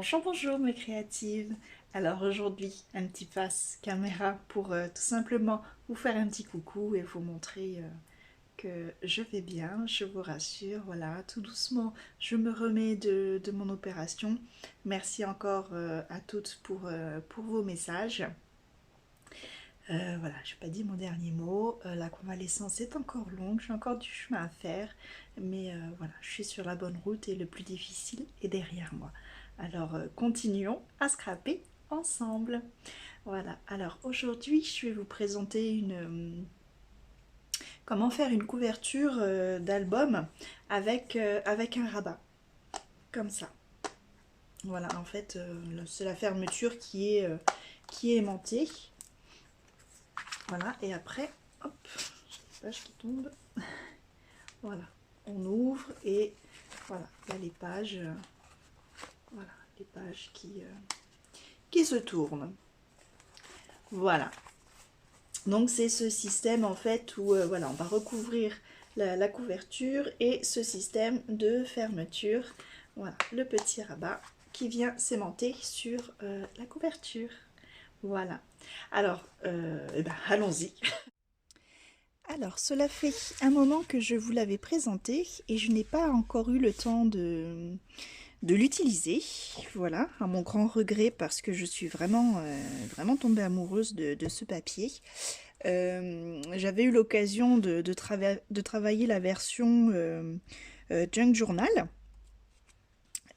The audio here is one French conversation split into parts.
Bonjour, bonjour mes créatives. Alors aujourd'hui, un petit pass caméra pour tout simplement vous faire un petit coucou et vous montrer que je vais bien, je vous rassure. Voilà, tout doucement, je me remets de mon opération. Merci encore à toutes pour vos messages. Voilà, je n'ai pas dit mon dernier mot. La convalescence est encore longue, j'ai encore du chemin à faire, mais voilà, je suis sur la bonne route et le plus difficile est derrière moi. Alors continuons à scraper ensemble. Voilà, alors aujourd'hui je vais vous présenter comment faire une couverture d'album avec un rabat, comme ça. Voilà, en fait c'est la fermeture qui est aimantée. Voilà, et après, hop, page qui tombe. Voilà, on ouvre et voilà, il y a les pages, voilà, les pages qui se tournent. Voilà. Donc c'est ce système en fait où voilà, on va recouvrir la couverture et ce système de fermeture. Voilà, le petit rabat qui vient s'aimanter sur la couverture. Voilà. Alors, allons-y. Alors, cela fait un moment que je vous l'avais présenté et je n'ai pas encore eu le temps de l'utiliser. Voilà, à mon grand regret parce que je suis vraiment tombée amoureuse de ce papier. J'avais eu l'occasion de travailler la version Junk Journal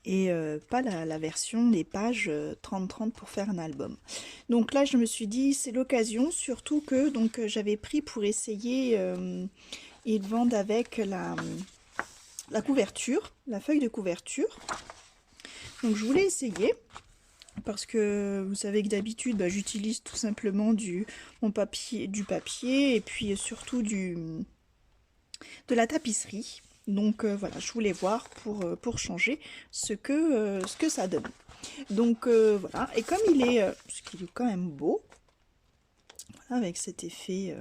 et pas la version les pages 30-30 pour faire un album. Donc là je me suis dit c'est l'occasion, surtout que donc j'avais pris pour essayer, ils vendent avec la couverture, la feuille de couverture. Donc je voulais essayer parce que vous savez que d'habitude bah, j'utilise tout simplement du papier et puis surtout de la tapisserie. Donc voilà, je voulais voir pour changer ce que ça donne. Donc voilà, et comme parce qu'il est quand même beau, voilà, avec cet effet,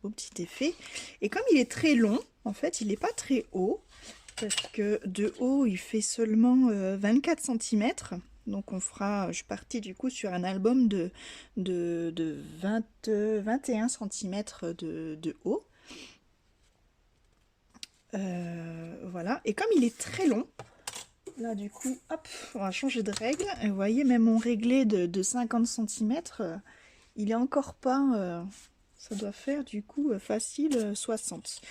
beau petit effet, et comme il est très long, en fait, il n'est pas très haut, parce que de haut, il fait seulement 24 cm. Donc on fera, je suis partie du coup sur un album de 21 cm de haut. Voilà, et comme il est très long, là du coup, hop, on va changer de règle. Et vous voyez, même mon réglé de 50 cm, il est encore pas, ça doit faire du coup facile 60.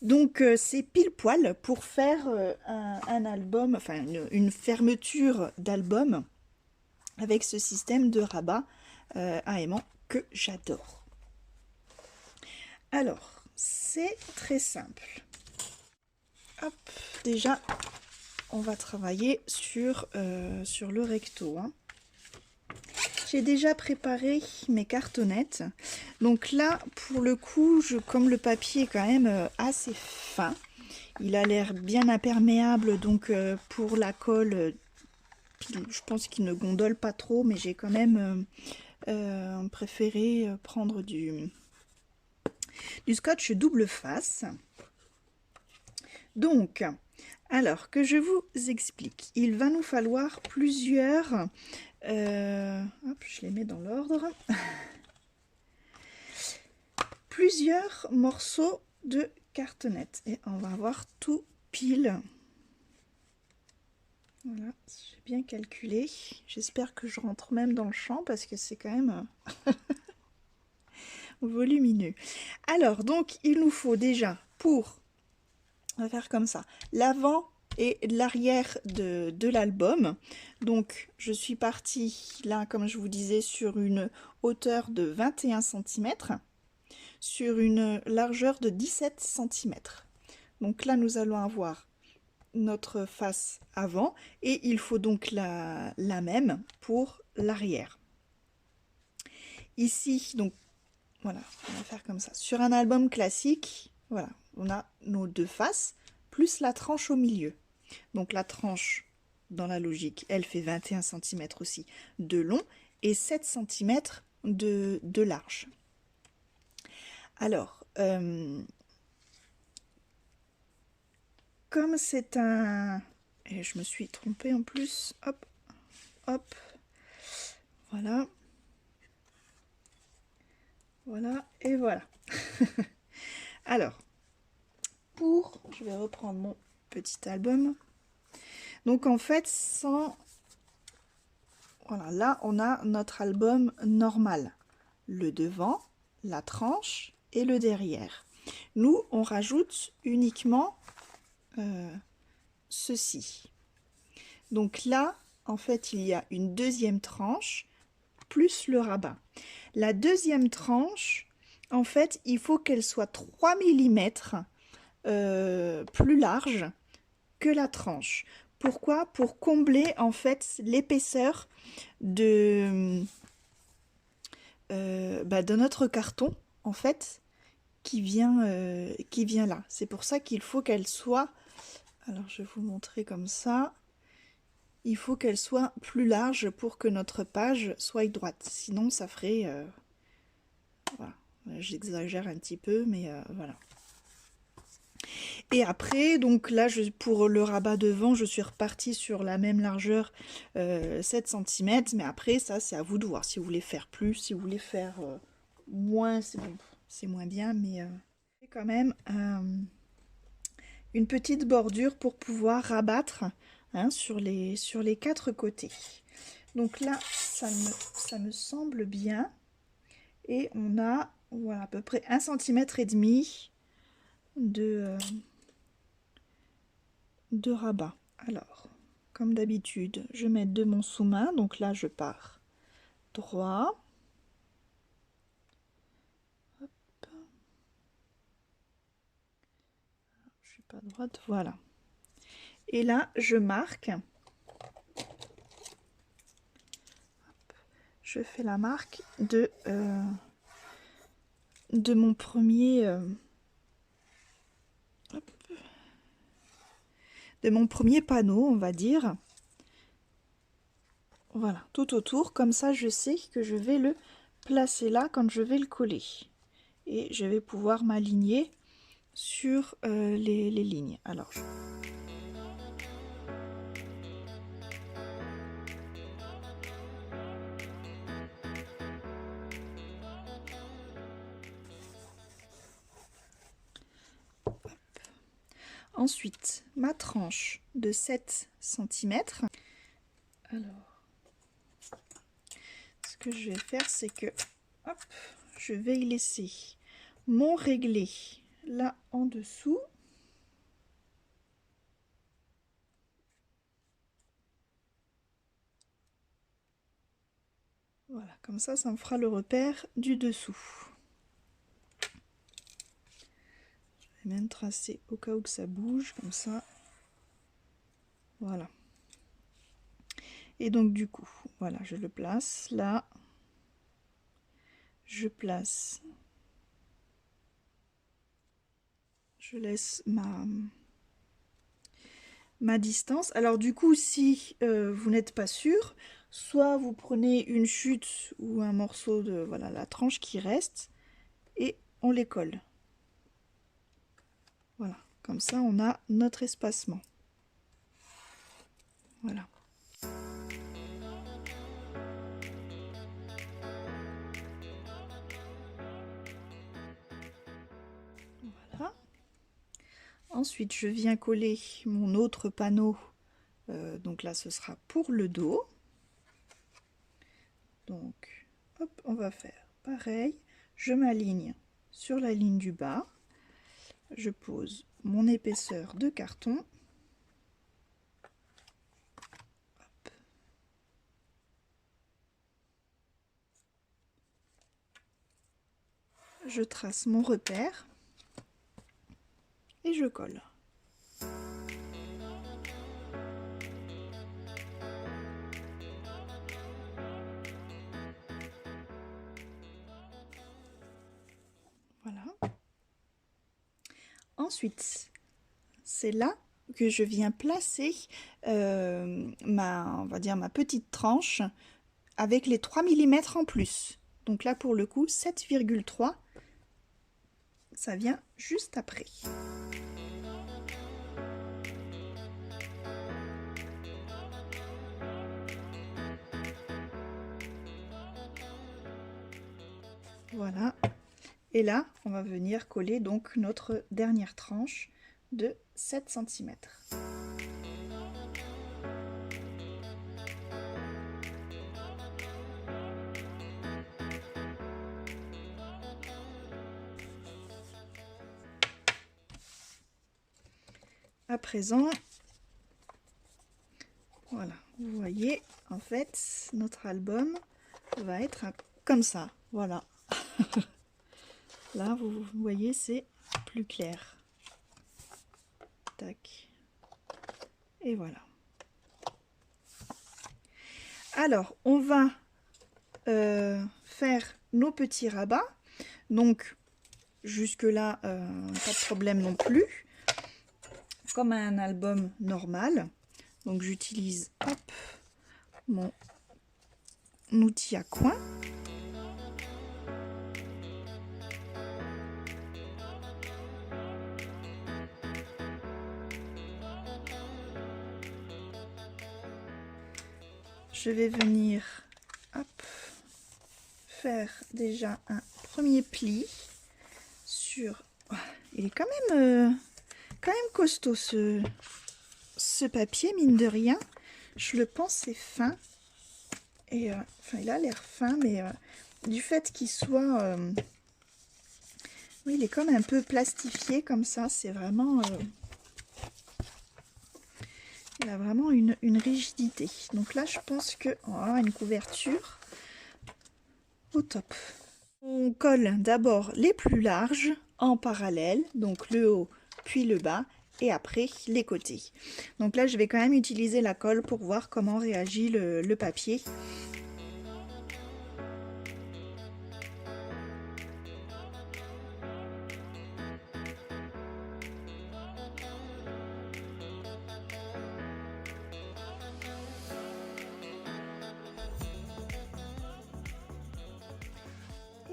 Donc c'est pile poil pour faire un album, enfin une fermeture d'album avec ce système de rabat à aimant que j'adore. Alors, c'est très simple. Hop, déjà, on va travailler sur le recto. Hein. J'ai déjà préparé mes cartonnettes. Donc là, pour le coup, comme le papier est quand même assez fin, il a l'air bien imperméable, donc pour la colle, je pense qu'il ne gondole pas trop, mais j'ai quand même préféré prendre du scotch double face. Donc, alors que je vous explique, il va nous falloir plusieurs... hop, je les mets dans l'ordre. Plusieurs morceaux de cartonnette. Et on va voir tout pile. Voilà, j'ai bien calculé. J'espère que je rentre même dans le champ parce que c'est quand même volumineux. Alors, donc, il nous faut déjà pour... On va faire comme ça. L'avant et l'arrière de l'album. Donc, je suis partie là, comme je vous disais, sur une hauteur de 21 cm, sur une largeur de 17 cm. Donc là, nous allons avoir notre face avant et il faut donc la même pour l'arrière. Ici, donc, voilà, on va faire comme ça. Sur un album classique, voilà, on a nos deux faces, plus la tranche au milieu. Donc la tranche, dans la logique, elle fait 21 cm aussi de long et 7 cm de large. Alors, comme c'est un Et je me suis trompée en plus. Hop, hop. Voilà. Voilà, et voilà. Alors, je vais reprendre mon petit album. Donc en fait, voilà, là on a notre album normal. Le devant, la tranche et le derrière. Nous, on rajoute uniquement ceci. Donc là, en fait, il y a une deuxième tranche plus le rabat. La deuxième tranche, en fait, il faut qu'elle soit 3 mm plus large que la tranche. Pourquoi? Pour combler en fait l'épaisseur de notre carton en fait qui vient là. C'est pour ça qu'il faut qu'elle soit, alors je vais vous montrer comme ça, il faut qu'elle soit plus large pour que notre page soit droite, sinon ça ferait voilà. J'exagère un petit peu, mais voilà. Et après, donc là, pour le rabat devant, je suis repartie sur la même largeur, 7 cm. Mais après, ça, c'est à vous de voir. Si vous voulez faire plus, si vous voulez faire moins, c'est moins bien. Mais c'est quand même une petite bordure pour pouvoir rabattre hein, sur les 4 côtés. Donc là, ça me semble bien. Et on a voilà, à peu près 1,5 cm de rabat. Alors, comme d'habitude, je mets de mon sous-main. Donc là, je pars droit. Hop. Je suis pas droite, voilà. Et là, je marque. Je fais la marque de mon premier panneau, on va dire. Voilà, tout autour, comme ça je sais que je vais le placer là quand je vais le coller. Et je vais pouvoir m'aligner sur les lignes. Alors, ensuite, ma tranche de 7 cm. Alors, ce que je vais faire, c'est que hop, je vais y laisser mon réglé là en dessous. Voilà, comme ça, ça me fera le repère du dessous. Je vais même tracer au cas où que ça bouge, comme ça. Voilà. Et donc, du coup, voilà, je le place là. Je place. Je laisse ma distance. Alors, du coup, si vous n'êtes pas sûr, soit vous prenez une chute ou un morceau de voilà la tranche qui reste et on les colle. Voilà, comme ça on a notre espacement. Voilà. Voilà. Ensuite, je viens coller mon autre panneau. Donc là, ce sera pour le dos. Donc, hop, on va faire pareil. Je m'aligne sur la ligne du bas. Je pose mon épaisseur de carton. Hop. Je trace mon repère et je colle. Voilà. Ensuite, c'est là que je viens placer on va dire ma petite tranche avec les 3 mm en plus. Donc là, pour le coup, 7,3, ça vient juste après. Voilà. Et là, on va venir coller donc notre dernière tranche de 7 cm. À présent, voilà, vous voyez, en fait, notre album va être comme ça, voilà. Là, vous voyez, c'est plus clair. Tac. Et voilà. Alors, on va faire nos petits rabats. Donc, jusque-là, pas de problème non plus. Comme un album normal. Donc, j'utilise mon outil à coin. Je vais venir faire déjà un premier pli sur... Il est quand même costaud ce papier, mine de rien. Je le pense c'est fin. Et enfin, il a l'air fin, mais du fait qu'il soit... oui, il est comme un peu plastifié comme ça. C'est vraiment... il a vraiment une rigidité. Donc là, je pense qu'on va avoir une couverture au top. On colle d'abord les plus larges en parallèle, donc le haut puis le bas, et après les côtés. Donc là, je vais quand même utiliser la colle pour voir comment réagit le papier.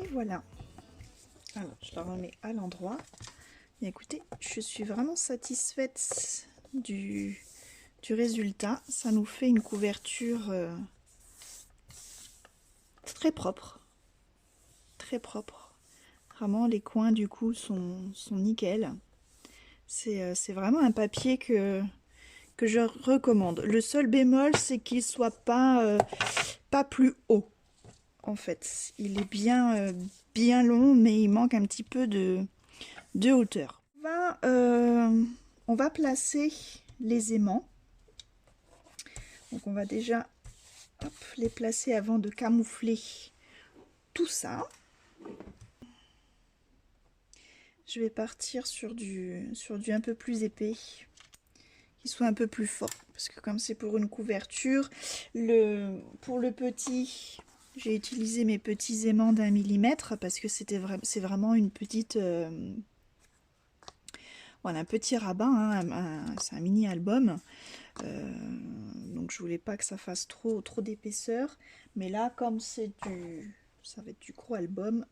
Et voilà. Alors, je la remets à l'endroit. Et écoutez, je suis vraiment satisfaite du résultat. Ça nous fait une couverture très propre. Très propre. Vraiment, les coins du coup sont nickel. C'est vraiment un papier que je recommande. Le seul bémol, c'est qu'il soit pas plus haut. En fait, il est bien long, mais il manque un petit peu de hauteur. On va placer les aimants. Donc on va déjà les placer avant de camoufler tout ça. Je vais partir sur du un peu plus épais, qui soit un peu plus fort, parce que comme c'est pour une couverture, pour le petit, j'ai utilisé mes petits aimants d'1 millimètre parce que c'est vraiment une petite voilà, un petit rabat, hein, c'est un mini album, donc je voulais pas que ça fasse trop d'épaisseur, mais là comme ça va être du gros album,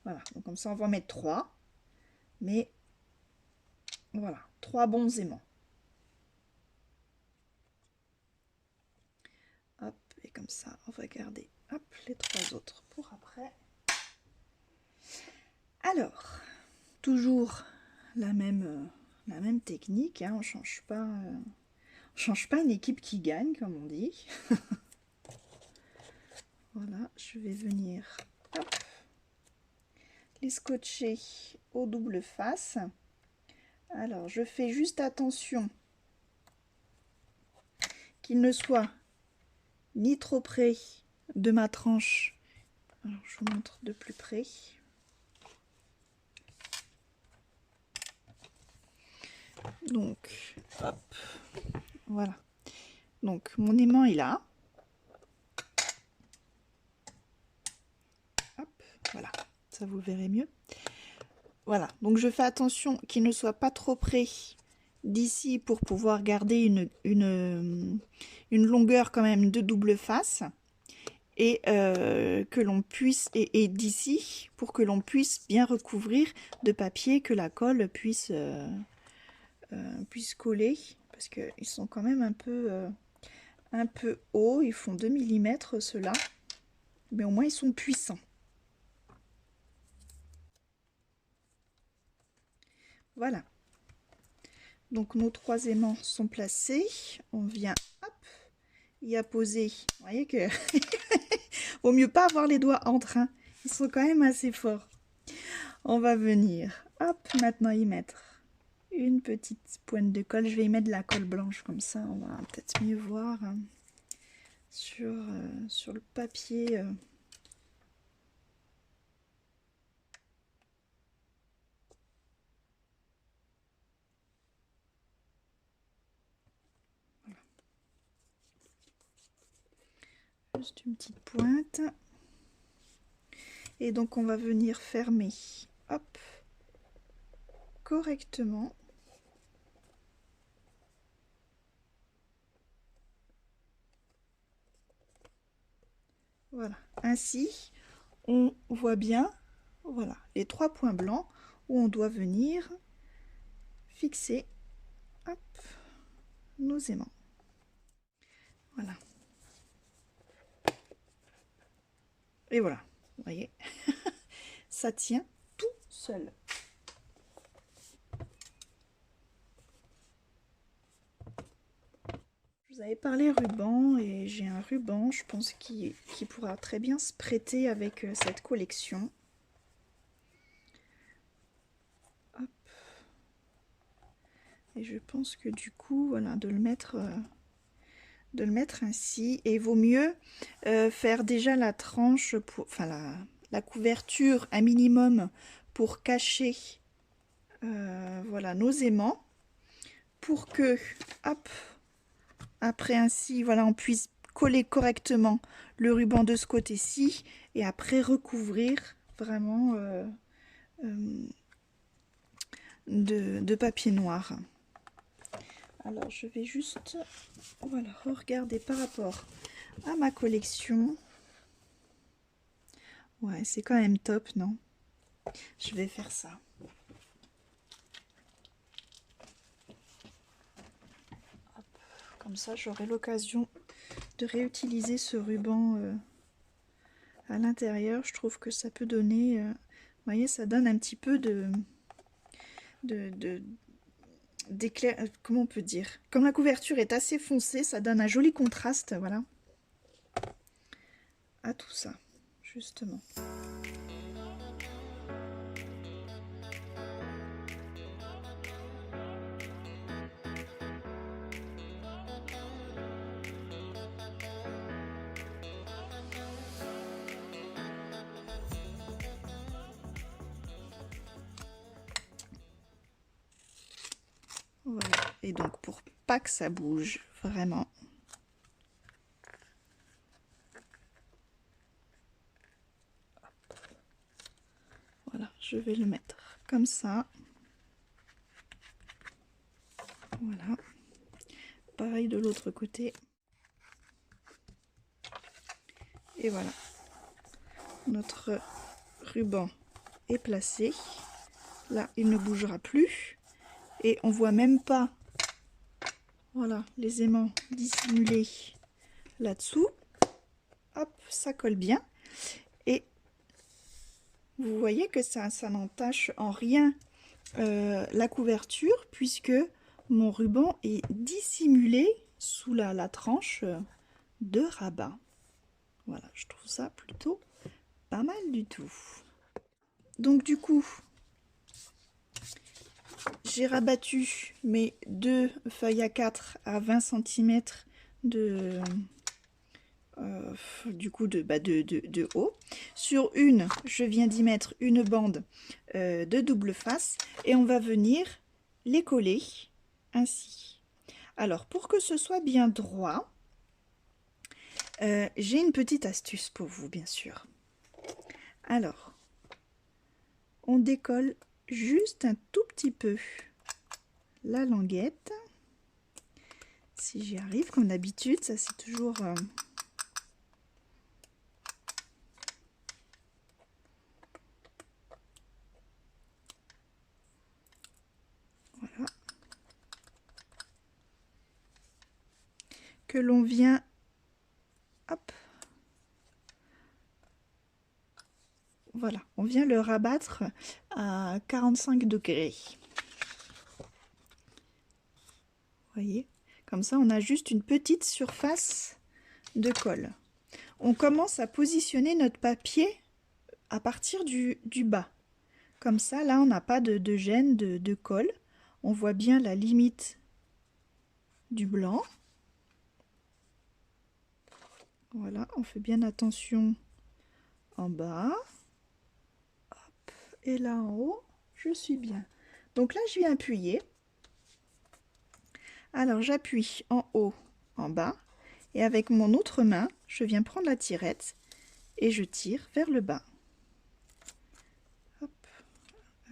voilà, donc comme ça on va en mettre 3, mais voilà, 3 bons aimants. Hop, et comme ça on va garder les 3 autres pour après. Alors, toujours la même technique, hein, on change pas une équipe qui gagne, comme on dit. Voilà, je vais venir les scotcher au double face. Alors, je fais juste attention qu'il ne soit ni trop près de ma tranche. Alors, je vous montre de plus près. Donc, hop, voilà. Donc, mon aimant est là. Hop, voilà, ça vous verrez mieux. Voilà, donc je fais attention qu'il ne soit pas trop près d'ici pour pouvoir garder une longueur quand même de double face. Et que l'on puisse, et d'ici, pour que l'on puisse bien recouvrir de papier, que la colle puisse coller, parce qu'ils sont quand même un peu hauts, ils font 2 mm ceux-là, mais au moins ils sont puissants. Voilà. Donc nos 3 aimants sont placés. On vient hop, y apposer. Vous voyez que vaut mieux pas avoir les doigts entre. Hein. Ils sont quand même assez forts. On va venir hop, maintenant y mettre une petite pointe de colle. Je vais y mettre de la colle blanche comme ça. On va peut-être mieux voir hein, sur le papier. Juste une petite pointe. Et donc on va venir fermer, hop, correctement. Voilà, ainsi on voit bien, voilà, les 3 points blancs où on doit venir fixer, hop, nos aimants. Voilà. Et voilà, vous voyez, ça tient tout seul. Je vous avais parlé ruban et j'ai un ruban, je pense, qui pourra très bien se prêter avec cette collection. Hop. Et je pense que du coup, voilà, de le mettre ainsi. Et il vaut mieux faire déjà la tranche, enfin la couverture un minimum pour cacher voilà, nos aimants. Pour que, hop, après ainsi, voilà, on puisse coller correctement le ruban de ce côté-ci et après recouvrir vraiment de papier noir. Alors je vais juste voilà, regarder par rapport à ma collection. Ouais, c'est quand même top, non? Je vais faire ça. Hop. Comme ça, j'aurai l'occasion de réutiliser ce ruban à l'intérieur. Je trouve que ça peut donner... vous voyez, ça donne un petit peu d'éclair... Comment on peut dire? Comme la couverture est assez foncée, ça donne un joli contraste, voilà, à tout ça, justement. Voilà. Et donc, pour pas que ça bouge, vraiment... Voilà, je vais le mettre comme ça. Voilà. Pareil de l'autre côté. Et voilà. Notre ruban est placé. Là, il ne bougera plus. Et on voit même pas, voilà, les aimants dissimulés là-dessous. Hop, ça colle bien. Et vous voyez que ça n'entache en rien la couverture, puisque mon ruban est dissimulé sous la tranche de rabat. Voilà, je trouve ça plutôt pas mal du tout. Donc du coup, j'ai rabattu mes 2 feuilles A4 à 20 cm de... du coup de haut. Sur une, je viens d'y mettre une bande de double face et on va venir les coller ainsi. Alors pour que ce soit bien droit, j'ai une petite astuce pour vous, bien sûr. Alors, on décolle juste un tout petit peu la languette. Si j'y arrive, comme d'habitude, ça c'est toujours... voilà. Que l'on vient... Hop. Voilà, on vient le rabattre à 45 degrés. voyez, comme ça on a juste une petite surface de colle. On commence à positionner notre papier à partir du bas. Comme ça, là, on n'a pas de gêne de colle. On voit bien la limite du blanc. Voilà, on fait bien attention en bas. Hop, et là en haut, je suis bien. Donc là, je viens appuyer. Alors, j'appuie en haut, en bas. Et avec mon autre main, je viens prendre la tirette et je tire vers le bas. Hop,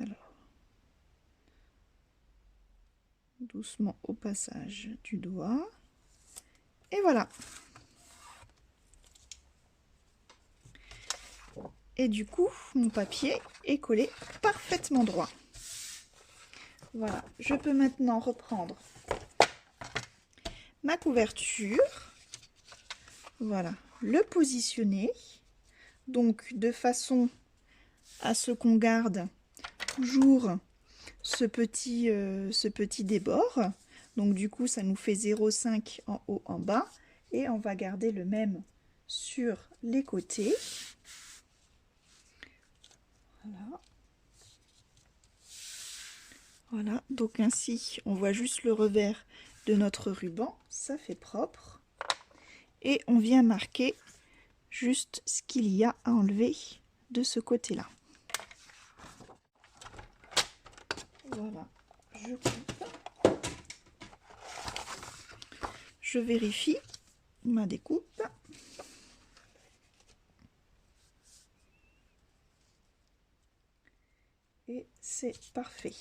alors, doucement au passage du doigt. Et voilà. Et du coup, mon papier est collé parfaitement droit. Voilà, je peux maintenant reprendre ma couverture. Voilà, le positionner. Donc, de façon à ce qu'on garde toujours ce petit débord. Donc, du coup, ça nous fait 0,5 en haut, en bas. Et on va garder le même sur les côtés. Voilà. Voilà, donc ainsi, on voit juste le revers de notre ruban, ça fait propre. Et on vient marquer juste ce qu'il y a à enlever de ce côté-là. Voilà, je coupe. Je vérifie ma découpe. Et c'est parfait.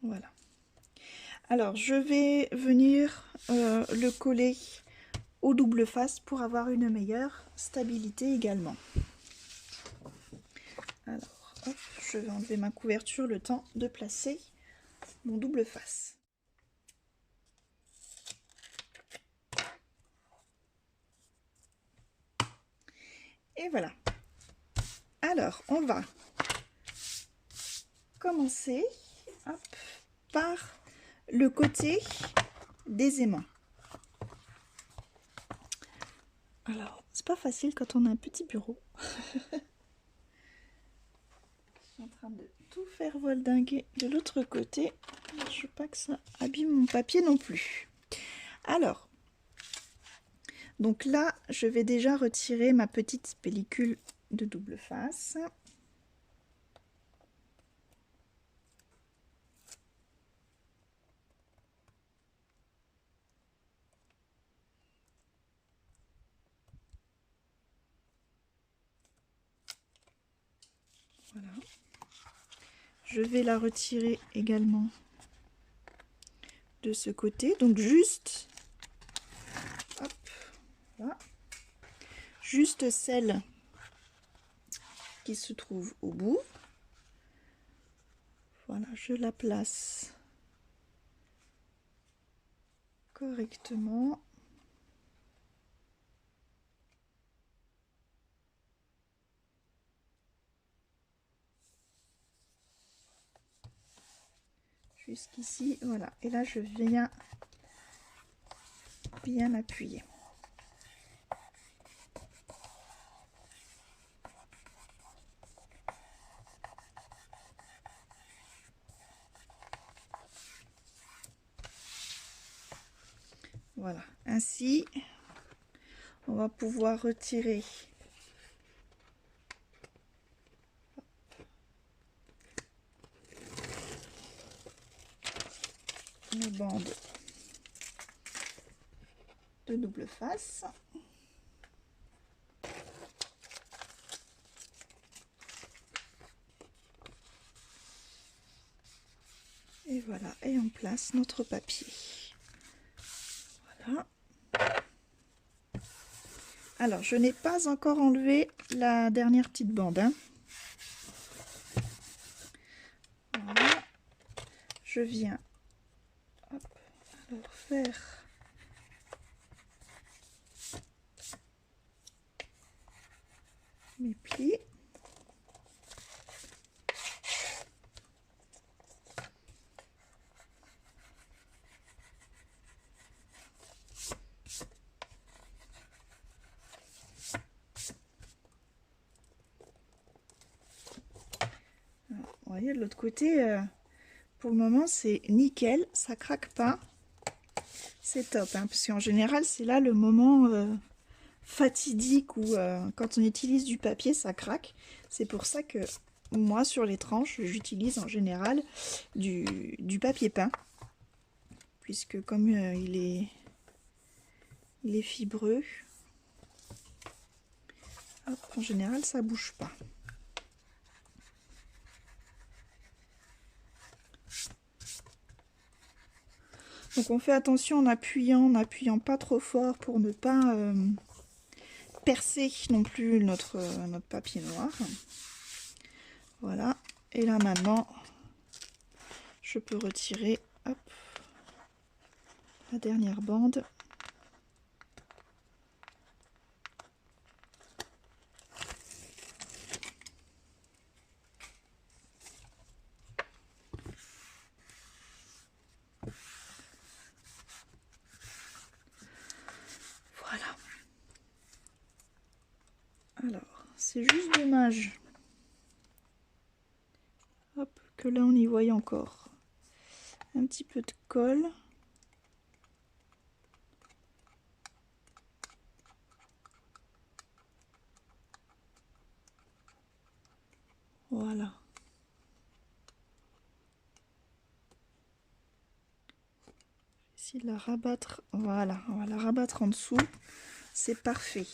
Voilà. Alors, je vais venir le coller au double face pour avoir une meilleure stabilité également. Alors, hop, je vais enlever ma couverture le temps de placer mon double face. Et voilà. Alors, on va commencer hop, par le côté des aimants. Alors, c'est pas facile quand on a un petit bureau. Je suis en train de tout faire voldinguer de l'autre côté. Je veux pas que ça abîme mon papier non plus. Alors, donc là, je vais déjà retirer ma petite pellicule de double face. Voilà. Je vais la retirer également de ce côté. Donc juste, hop, là, juste celle qui se trouve au bout. Voilà, je la place correctement. Jusqu'ici, voilà. Et là, je viens bien appuyer. Voilà, ainsi, on va pouvoir retirer nos bandes de double face. Et voilà, et on place notre papier. Voilà. Alors, je n'ai pas encore enlevé la dernière petite bande. Hein. Voilà. Je viens hop, alors faire mes plis. voyez, de l'autre côté, pour le moment, c'est nickel, ça craque pas. C'est top, hein, parce qu'en général, c'est là le moment fatidique où quand on utilise du papier, ça craque. C'est pour ça que moi, sur les tranches, j'utilise en général du papier peint. Puisque comme il est fibreux, hop, en général, ça bouge pas. Donc on fait attention en appuyant pas trop fort pour ne pas percer non plus notre papier noir. Voilà. Et là maintenant, je peux retirer, hop, la dernière bande. Voilà. Alors, c'est juste dommage. Hop, que là on y voit encore un petit peu de colle. Voilà. Essayer de la rabattre. Voilà, on va la rabattre en dessous. C'est parfait.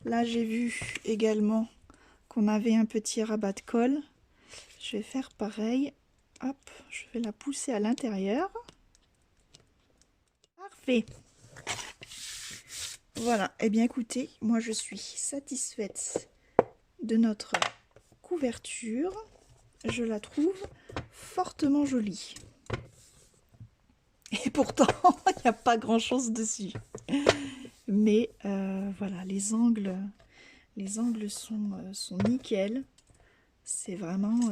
Là, j'ai vu également qu'on avait un petit rabat de colle. Je vais faire pareil. Hop, je vais la pousser à l'intérieur. Parfait. Voilà. Eh bien, écoutez, moi, je suis satisfaite de notre couverture. Je la trouve fortement jolie. Et pourtant, il n'y a pas grand-chose dessus. Mais voilà, les angles sont nickel. C'est vraiment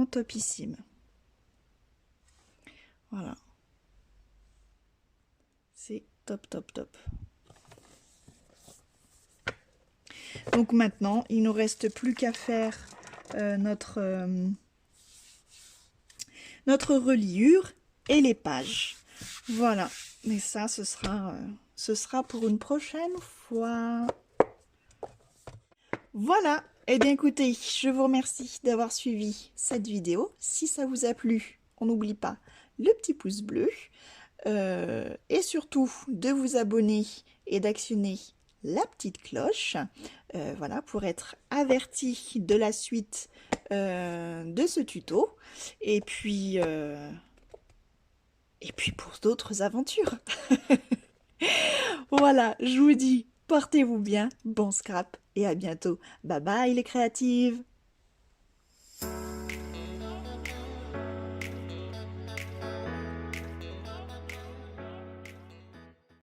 topissime. Voilà. C'est top, top, top. Donc maintenant, il ne nous reste plus qu'à faire notre reliure et les pages. Voilà. Mais ça, ce sera pour une prochaine fois. Voilà. Eh bien, écoutez, je vous remercie d'avoir suivi cette vidéo. Si ça vous a plu, on n'oublie pas le petit pouce bleu. Et surtout, de vous abonner et d'actionner la petite cloche. Voilà, pour être averti de la suite de ce tuto. Et puis pour d'autres aventures. Voilà, je vous dis, portez-vous bien, bon scrap et à bientôt. Bye bye les créatives!